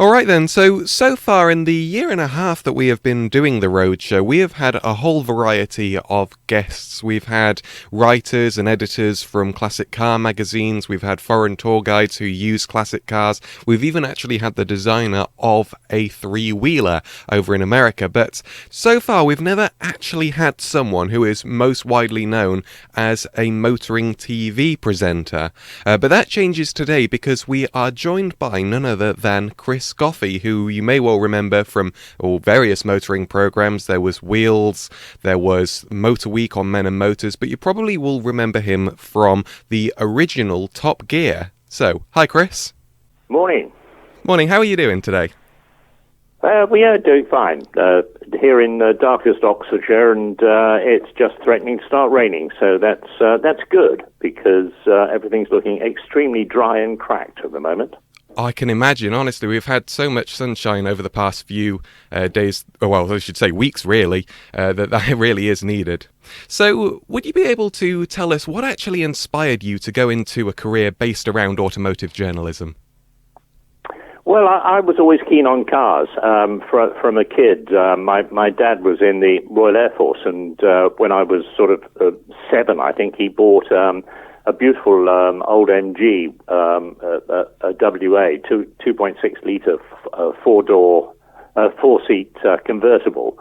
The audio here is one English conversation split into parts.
All right then, so far in the year and a half that we have been doing the roadshow, we have had a whole variety of guests. We've had writers and editors from classic car magazines, we've had foreign tour guides who use classic cars, we've even actually had the designer of a three-wheeler over in America, but so far we've never actually had someone who is most widely known as a motoring TV presenter. But that changes today because we are joined by none other than Chris Goffey, who you may well remember from various motoring programs. There was Wheels, there was Motor Week on Men and Motors, but you probably will remember him from the original Top Gear. So, hi Chris. Morning. Morning, how are you doing today? We are doing fine here in darkest Oxfordshire, and it's just threatening to start raining, so that's good because everything's looking extremely dry and cracked at the moment. I can imagine, honestly. We've had so much sunshine over the past few days, well, I should say weeks really, that really is needed. So, would you be able to tell us what actually inspired you to go into a career based around automotive journalism? Well, I was always keen on cars from a kid. My dad was in the Royal Air Force, and when I was sort of 7, I think, he bought a beautiful old MG, a WA, 2.6 litre, four-seat convertible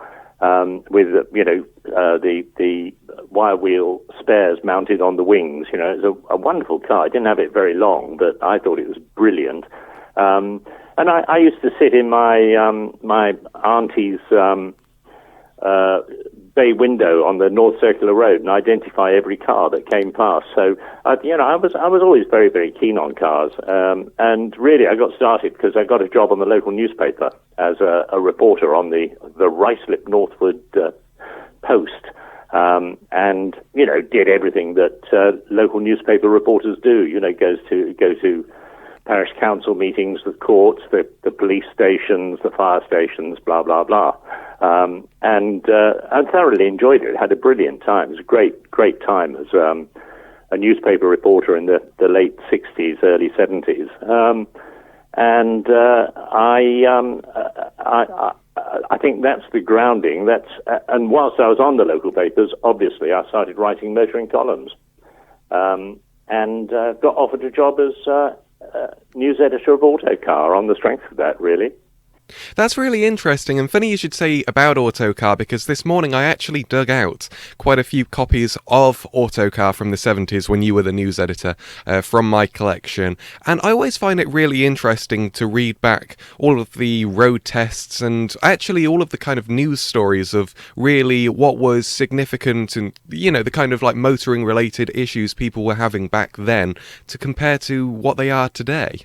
with the wire wheel spares mounted on the wings. You know, it was a wonderful car. I didn't have it very long, but I thought it was brilliant. And I used to sit in my auntie's bay window on the North Circular Road and identify every car that came past. So, I was always very, very keen on cars. And really, I got started because I got a job on the local newspaper as a reporter on the Ruislip Northwood Post. And, did everything that local newspaper reporters do. Go to parish council meetings, the courts, the police stations, the fire stations, blah, blah, blah. And I thoroughly enjoyed it. Had a brilliant time. It was a great time as a newspaper reporter in the late 60s, early 70s. I think that's the grounding. And whilst I was on the local papers, obviously I started writing motoring columns, and got offered a job as news editor of Autocar on the strength of that, really. That's really interesting, and funny you should say about Autocar, because this morning I actually dug out quite a few copies of Autocar from the 70s when you were the news editor from my collection, and I always find it really interesting to read back all of the road tests and actually all of the kind of news stories of really what was significant and, the kind of like motoring related issues people were having back then to compare to what they are today.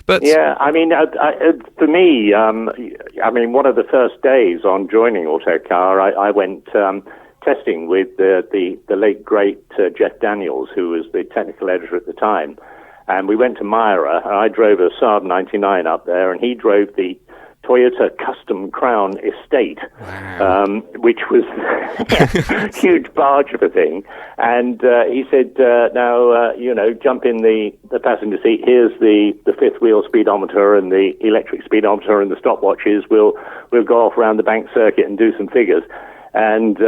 But yeah, for me, one of the first days on joining Autocar, I went testing with the late, great Jeff Daniels, who was the technical editor at the time. And we went to Myra, and I drove a Saab 99 up there, and he drove the Toyota Custom Crown Estate, which was a huge barge of a thing. And he said, now, jump in the passenger seat. Here's the fifth wheel speedometer and the electric speedometer and the stopwatches. We'll go off around the bank circuit and do some figures. And,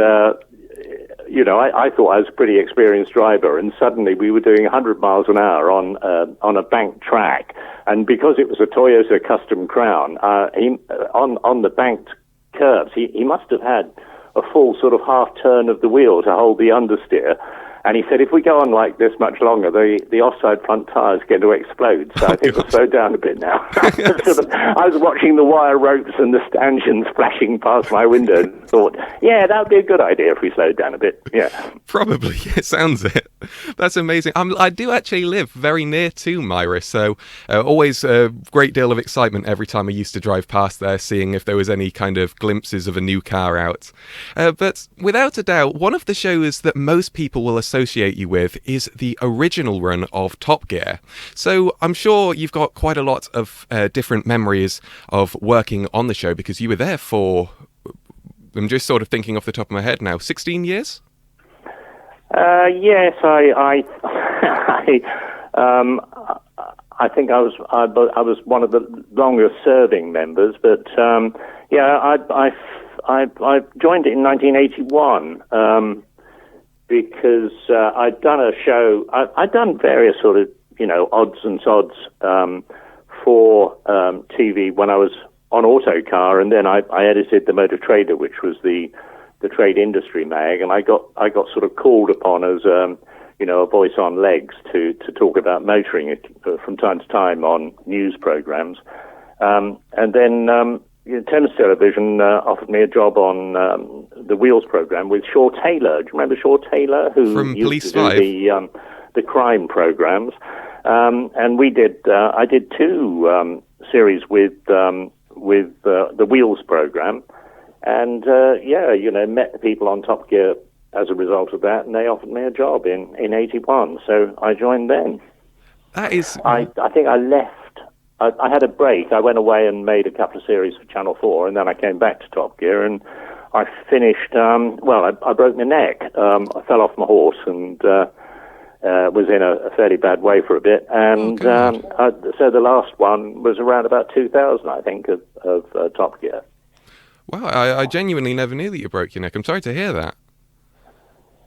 I thought I was a pretty experienced driver, and suddenly we were doing 100 miles an hour on a bank track. And because it was a Toyota Custom Crown, on the banked curves, he must have had a full sort of half turn of the wheel to hold the understeer. And he said, if we go on like this much longer, the offside front tyres are going to explode. So I think we'll slow down a bit now. I was watching the wire ropes and the stanchions flashing past my window and thought, yeah, that would be a good idea if we slowed down a bit. Yeah. Probably, it sounds it. That's amazing. I do actually live very near to Myra, so always a great deal of excitement every time I used to drive past there, seeing if there was any kind of glimpses of a new car out. But without a doubt, one of the shows that most people will associate you with is the original run of Top Gear. So I'm sure you've got quite a lot of different memories of working on the show, because you were there for, I'm just sort of thinking off the top of my head now, 16 years? Yes, I think I was one of the longest serving members, but I joined it in 1981 because I'd done a show. I'd done various sort of odds and sods for TV when I was on Autocar, and then I edited the Motor Trader, which was the trade industry mag, and I got sort of called upon as a voice on legs to talk about motoring from time to time on news programs, and then Thames Television offered me a job on the Wheels program with Shaw Taylor. Do you remember Shaw Taylor, who from used Police to do 5? the crime programs? And we did. I did two series with the Wheels program, and met the people on Top Gear as a result of that, and they offered me a job in '81. So I joined then. That is. I think I left. I had a break. I went away and made a couple of series for Channel 4, and then I came back to Top Gear, and I finished. I broke my neck. I fell off my horse and was in a fairly bad way for a bit. And so the last one was around about 2000, I think, of Top Gear. Wow, I genuinely never knew that you broke your neck. I'm sorry to hear that.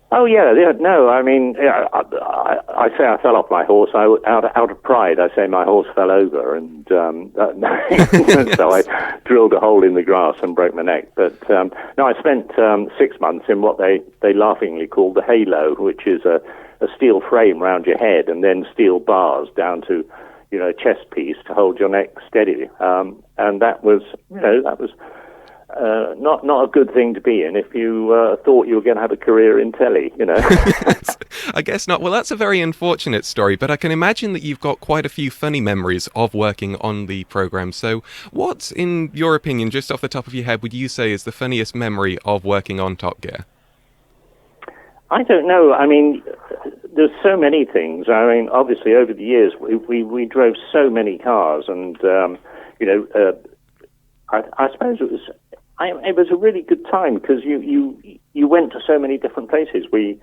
Oh yeah, no. I mean, I say I fell off my horse. Out of pride, I say my horse fell over, and so I drilled a hole in the grass and broke my neck. But no, I spent 6 months in what they laughingly call the halo, which is a steel frame round your head and then steel bars down to a chest piece to hold your neck steady. And that was not a good thing to be in if you thought you were going to have a career in telly, I guess not. Well, that's a very unfortunate story, but I can imagine that you've got quite a few funny memories of working on the programme. So what, in your opinion, just off the top of your head, would you say is the funniest memory of working on Top Gear? I don't know. I mean, there's so many things. I mean, obviously, over the years, we drove so many cars, and, I suppose it was a really good time because you went to so many different places. We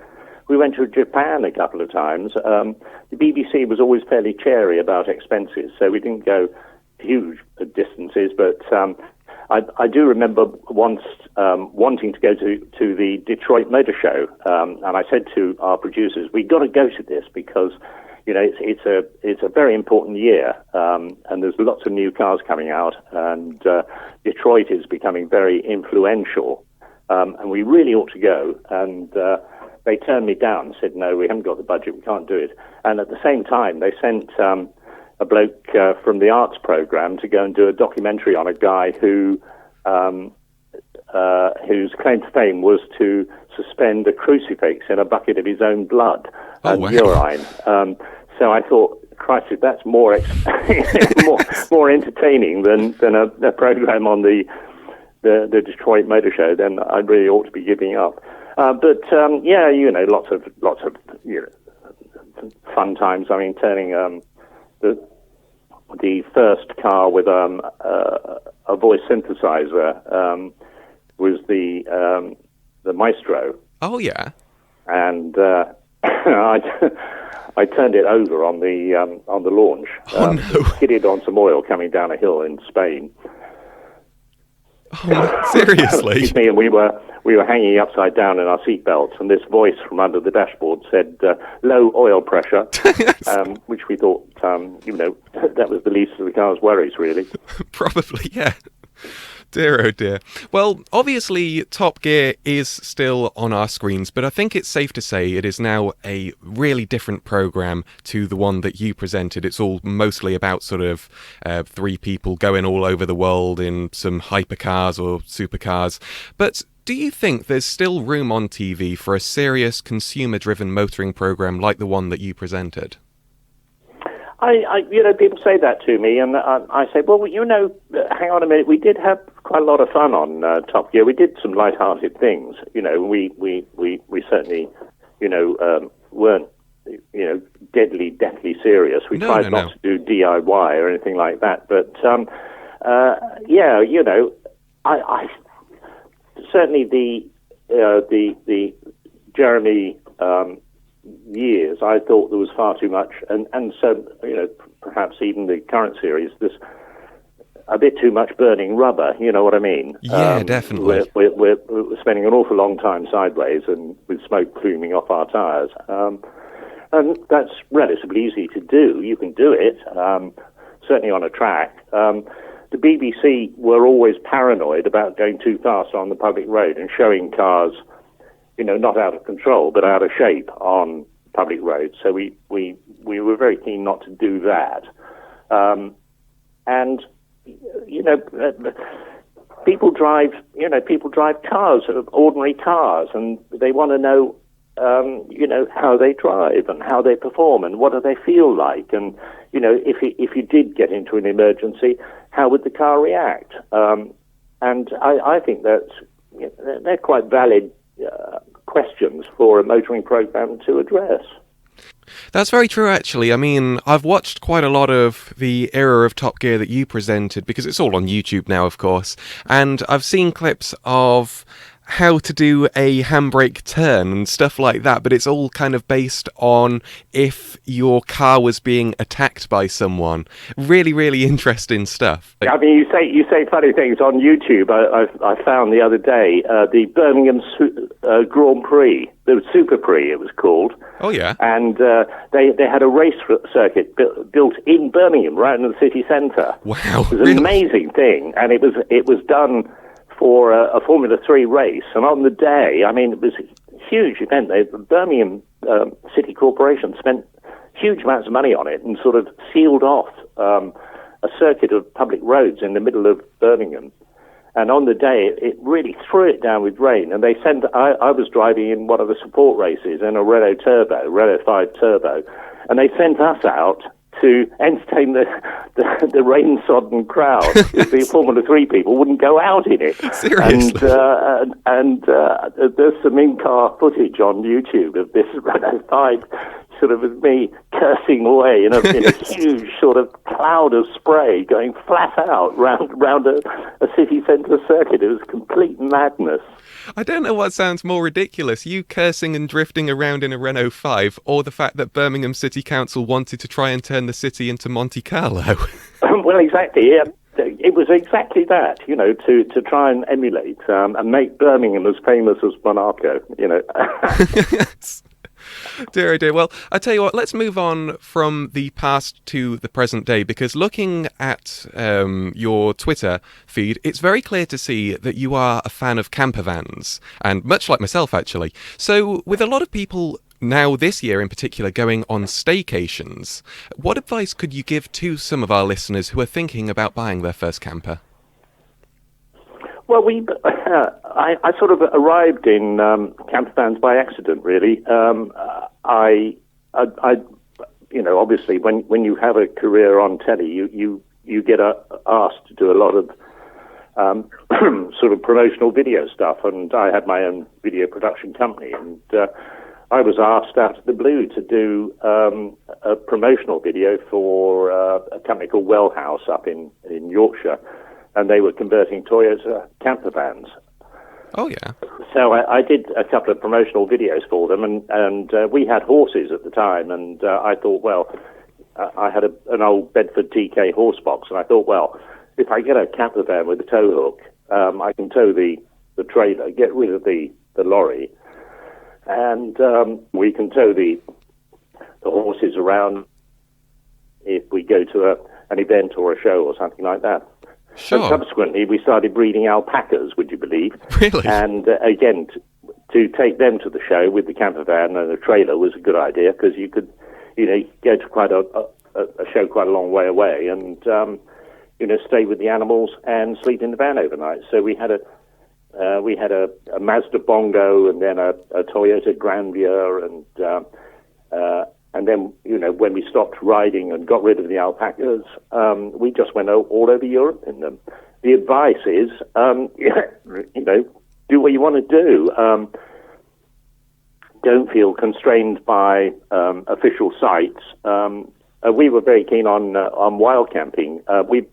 went to Japan a couple of times. The BBC was always fairly chary about expenses, so we didn't go huge distances. But I do remember once wanting to go to the Detroit Motor Show, and I said to our producers, "We've got to go to this because it's a very important year, and there's lots of new cars coming out, and Detroit is becoming very influential, and we really ought to go." And they turned me down and said, "No, we haven't got the budget, we can't do it." And at the same time, they sent a bloke from the arts program to go and do a documentary on a guy whose claim to fame was to suspend a crucifix in a bucket of his own blood and urine. So I thought, Christ, that's more more entertaining than a program on the Detroit Motor Show. Then I really ought to be giving up. But lots of fun times. I mean, turning the first car with a voice synthesizer was the Maestro. Oh yeah. And I turned it over on the launch. Skidded on some oil coming down a hill in Spain. Oh, seriously? Excuse me, and we were hanging upside down in our seatbelts, and this voice from under the dashboard said low oil pressure, which we thought that was the least of the car's worries, really. Probably, yeah. Dear, oh dear. Well, obviously, Top Gear is still on our screens, but I think it's safe to say it is now a really different programme to the one that you presented. It's all mostly about sort of three people going all over the world in some hypercars or supercars. But do you think there's still room on TV for a serious consumer-driven motoring programme like the one that you presented? People say that to me, and I say, well, hang on a minute. We did have quite a lot of fun on Top Gear. We did some light-hearted things. We certainly, weren't, deathly serious. We tried not to do DIY or anything like that. But I certainly the Jeremy years, I thought there was far too much, and so perhaps even the current series, there's a bit too much burning rubber, you know what I mean? Yeah, definitely. We're spending an awful long time sideways and with smoke pluming off our tyres. And that's relatively easy to do. You can do it, certainly on a track. The BBC were always paranoid about going too fast on the public road and showing cars, not out of control, but out of shape on public roads. So we were very keen not to do that. And people drive cars, ordinary cars, and they want to know, how they drive and how they perform and what do they feel like, and if you did get into an emergency, how would the car react? And I think they're quite valid questions for a motoring program to address. That's very true, actually. I mean, I've watched quite a lot of the era of Top Gear that you presented, because it's all on YouTube now, of course, and I've seen clips of how to do a handbrake turn and stuff like that, but it's all kind of based on if your car was being attacked by someone. Really, really interesting stuff. I mean, you say funny things on YouTube. I found the other day the Birmingham Grand Prix, the Super Prix it was called. Oh yeah. And they had a race circuit built in Birmingham, right in the city centre. Wow, it was really? An amazing thing, and it was done for a Formula 3 race, and on the day, I mean, it was a huge event. The Birmingham City Corporation spent huge amounts of money on it and sort of sealed off a circuit of public roads in the middle of Birmingham. And on the day, it really threw it down with rain. And they sent, I was driving in one of the support races in a Renault 5 Turbo, and they sent us out to entertain the rain-sodden crowd. The Formula 3 people wouldn't go out in it. Seriously? And there's some in-car footage on YouTube of this Renault 5 sort of with me cursing away in a huge sort of cloud of spray going flat out round a city centre circuit. It was complete madness. I don't know what sounds more ridiculous, you cursing and drifting around in a Renault 5, or the fact that Birmingham City Council wanted to try and turn the city into Monte Carlo. Well, exactly, yeah. It was exactly that, to try and emulate and make Birmingham as famous as Monaco, Yes. Dear, oh dear. Well, I tell you what, let's move on from the past to the present day, because looking at your Twitter feed, it's very clear to see that you are a fan of camper vans, and much like myself, actually. So, with a lot of people now this year in particular going on staycations, what advice could you give to some of our listeners who are thinking about buying their first camper? Well, I sort of arrived in camper vans by accident, really. Obviously, when you have a career on telly, you get asked to do a lot of sort of promotional video stuff, and I had my own video production company, and I was asked out of the blue to do a promotional video for a company called Well House up in Yorkshire. And they were converting Toyota camper vans. Oh, yeah. So I did a couple of promotional videos for them, and we had horses at the time, and I thought, well, I had an old Bedford TK horse box, and I thought, well, if I get a camper van with a tow hook, I can tow the trailer, get rid of the lorry, and we can tow the horses around if we go to an event or a show or something like that. Sure. And subsequently, we started breeding alpacas, would you believe? Really? And again, to take them to the show with the camper van and a trailer was a good idea, because you could, go to quite a show quite a long way away and, stay with the animals and sleep in the van overnight. So we had a Mazda Bongo and then a Toyota Grandia and then, when we stopped riding and got rid of the alpacas, we just went all over Europe in them. The advice is, do what you want to do. Don't feel constrained by official sites. We were very keen on wild camping. We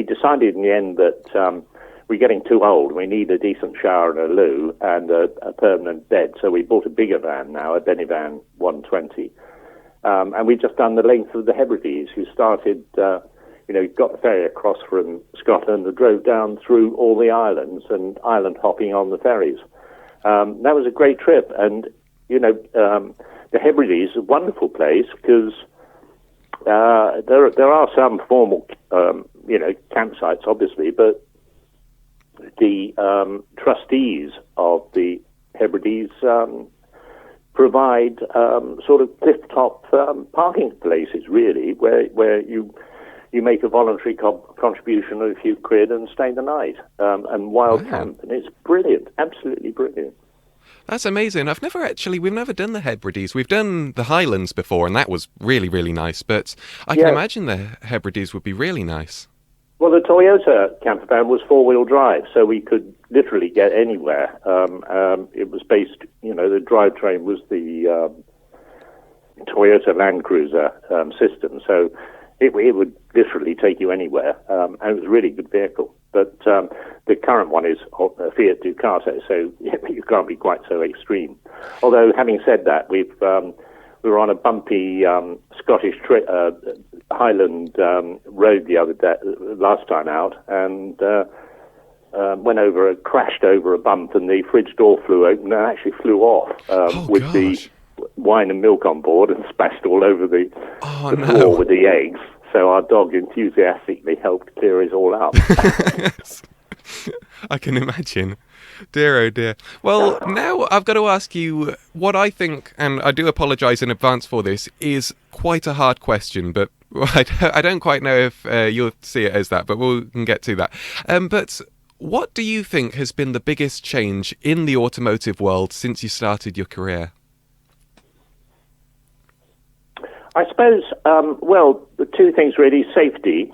decided in the end that we're getting too old. We need a decent shower and a loo and a permanent bed. So we bought a bigger van now, a Benivan 120. And we'd just done the length of the Hebrides. You started, got the ferry across from Scotland and drove down through all the islands and island hopping on the ferries. That was a great trip. And, the Hebrides is a wonderful place because there are some formal, campsites, obviously, but the trustees of the Hebrides provide sort of cliff-top parking places, really, where you make a voluntary contribution of a few quid and stay the night, and wild camp, and it's brilliant, absolutely brilliant. That's amazing. We've never done the Hebrides. We've done the Highlands before, and that was really, really nice. But I can imagine the Hebrides would be really nice. Well, the Toyota camper van was four-wheel drive, so we could literally get anywhere. It was based, the drivetrain was the Toyota Land Cruiser system, so it would literally take you anywhere, and it was a really good vehicle. But the current one is a Fiat Ducato, so you can't be quite so extreme. Although, having said that, we were on a bumpy Scottish Highland road the other day, last time out, and crashed over a bump, and the fridge door flew open and actually flew off with the wine and milk on board and splashed all over the floor with the eggs. So our dog enthusiastically helped clear it all up. Yes. I can imagine. Dear, oh dear. Well, now I've got to ask you what I think, and I do apologise in advance for this, is quite a hard question, but I don't quite know if you'll see it as that, but we can get to that. But what do you think has been the biggest change in the automotive world since you started your career? I suppose, the two things really. Safety.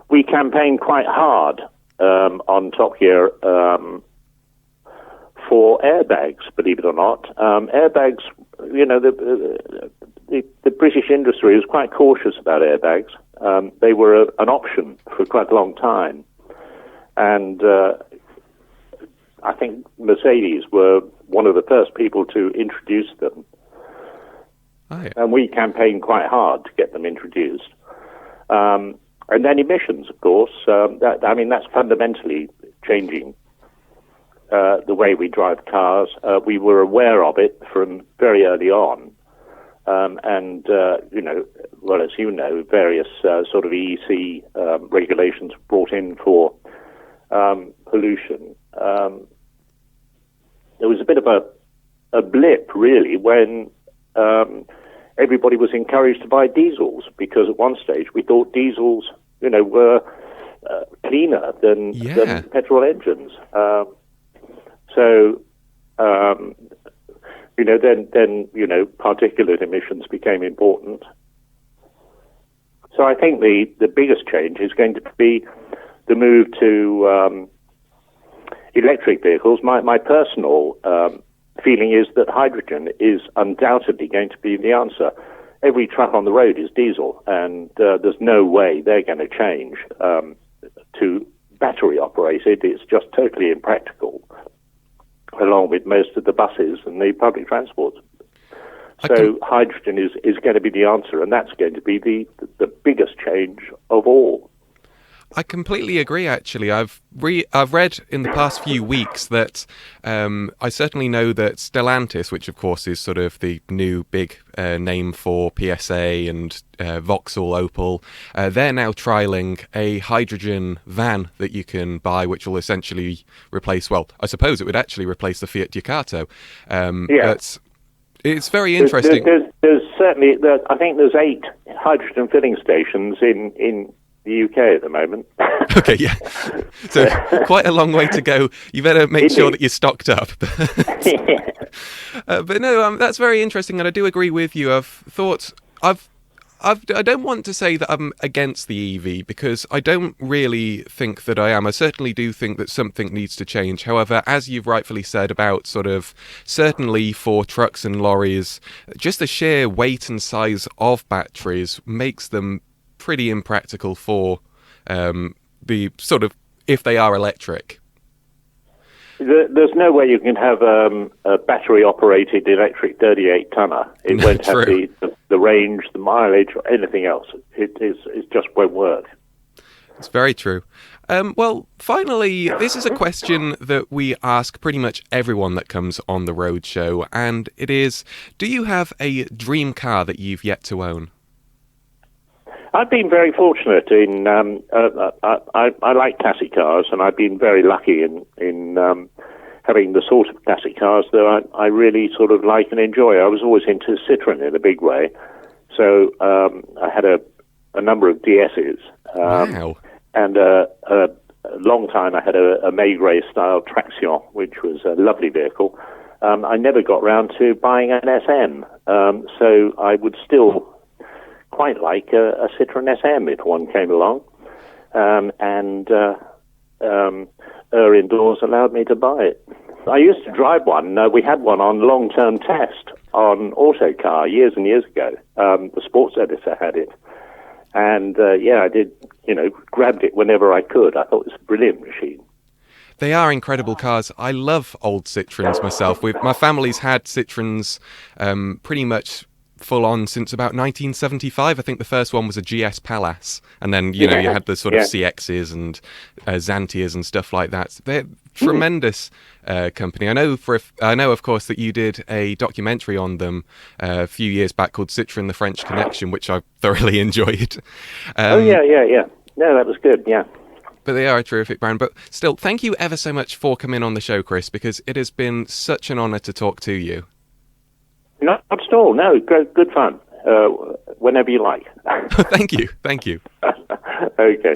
We campaigned quite hard on Top Gear for airbags, believe it or not. Airbags, the British industry was quite cautious about airbags. They were an option for quite a long time. And I think Mercedes were one of the first people to introduce them. Oh, yeah. And we campaigned quite hard to get them introduced. And then emissions, of course. That's fundamentally changing the way we drive cars. We were aware of it from very early on. As you know, various sort of EEC regulations brought in for pollution. There was a bit of a blip, really, when everybody was encouraged to buy diesels, because at one stage we thought diesels, were cleaner than petrol engines. Then particulate emissions became important. So I think the biggest change is going to be the move to electric vehicles. My personal feeling is that hydrogen is undoubtedly going to be the answer. Every truck on the road is diesel, and there's no way they're going to change to battery operated. It's just totally impractical, along with most of the buses and the public transport. So hydrogen is going to be the answer, and that's going to be the biggest change of all. I completely agree, actually. I've read in the past few weeks that I certainly know that Stellantis, which of course is sort of the new big name for PSA and Vauxhall Opel, they're now trialling a hydrogen van that you can buy, which will essentially replace, well, I suppose it would actually replace the Fiat Ducato. But it's very interesting. There's certainly, I think there's 8 hydrogen filling stations in the UK at the moment. Okay, yeah. So quite a long way to go. You better make sure that you're stocked up. But no, that's very interesting, and I do agree with you. I don't want to say that I'm against the EV, because I don't really think that I am. I certainly do think that something needs to change. However, as you've rightfully said about sort of, certainly for trucks and lorries, just the sheer weight and size of batteries makes them pretty impractical for the sort of, if they are electric. There's no way you can have a battery-operated electric 38-tonner. It No, won't have true. the range, the mileage, or anything else. It just won't work. It's very true. Well, finally, this is a question that we ask pretty much everyone that comes on the road show, and it is, do you have a dream car that you've yet to own? I've been very fortunate in. I like classic cars, and I've been very lucky in having the sort of classic cars that I really sort of like and enjoy. I was always into Citroën in a big way, so I had a number of DSs. Wow. And a long time I had a Maigret style Traction, which was a lovely vehicle. I never got round to buying an SM, so I would still quite like a Citroën SM if one came along, and indoors allowed me to buy it. I used to drive one. We had one on long-term test on Autocar years and years ago. The sports editor had it. And, I did, grabbed it whenever I could. I thought it was a brilliant machine. They are incredible cars. I love old Citroens myself. My family's had Citroens pretty much full on since about 1975. I think the first one was a GS Palace, and then you had the sort of CXs and Xantias and stuff like that. They're tremendous company. I know of course that you did a documentary on them a few years back called Citroën: The French Connection, which I thoroughly enjoyed. Yeah. No, that was good. Yeah. But they are a terrific brand. But still, thank you ever so much for coming on the show, Chris, because it has been such an honour to talk to you. Not at all. No, good fun. Whenever you like. Thank you. Okay.